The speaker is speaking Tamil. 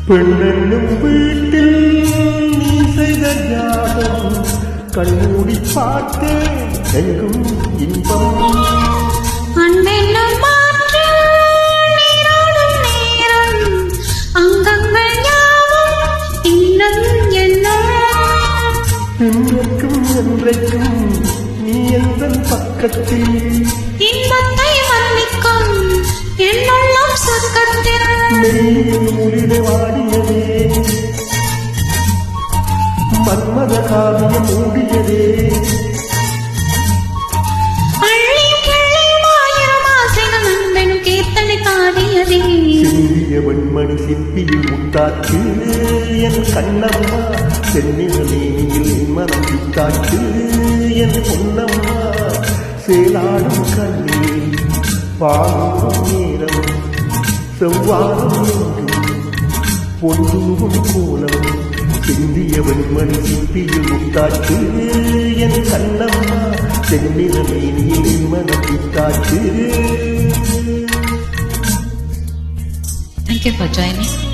பெண்ணென்னும் வீட்டில் நீ செய்த தியாகம் கண்மூடி பார்த்தேன் எங்கும் இன்பம். அன்பென்னும் மாற்றில் நீராடும் நேரம் அங்கங்கள் யாவும் இன்னும் எண்ணம். இன்றைக்கும் என்றைக்கும் நீ எந்தன் பக்கத்தில் இன்பத்தை மன்னிக்கும் என்னுள்ளம் சொர்க்கத்தில். மெல்லியின் முடிவு வாடியதே மன்மத காவியம் மூடியதே. அள்ளியும் கிள்ளியும் ஆயிரம் ஆசைகள் நண்பனும் கீர்த்தனை பாடியதே. சிந்திய வெண்மணி சிற்பியில் முத்தாச்சு என் கண்ணம்மா. சென்னில நீனியில் என் மனம் வித்தாச்சு என் பொன்னம்மா. சேலாடும் கண்ணீர் பாடும் நேரம் செவ்வாறும் என்றும் பொன்னும் கோலம். சிந்திய வெண்மணி சிற்பியில் முத்தாச்சு என் கண்ணம்மா. சென்னில நீனியில் என் மனம் வித்தாச்சு. Thank you for joining.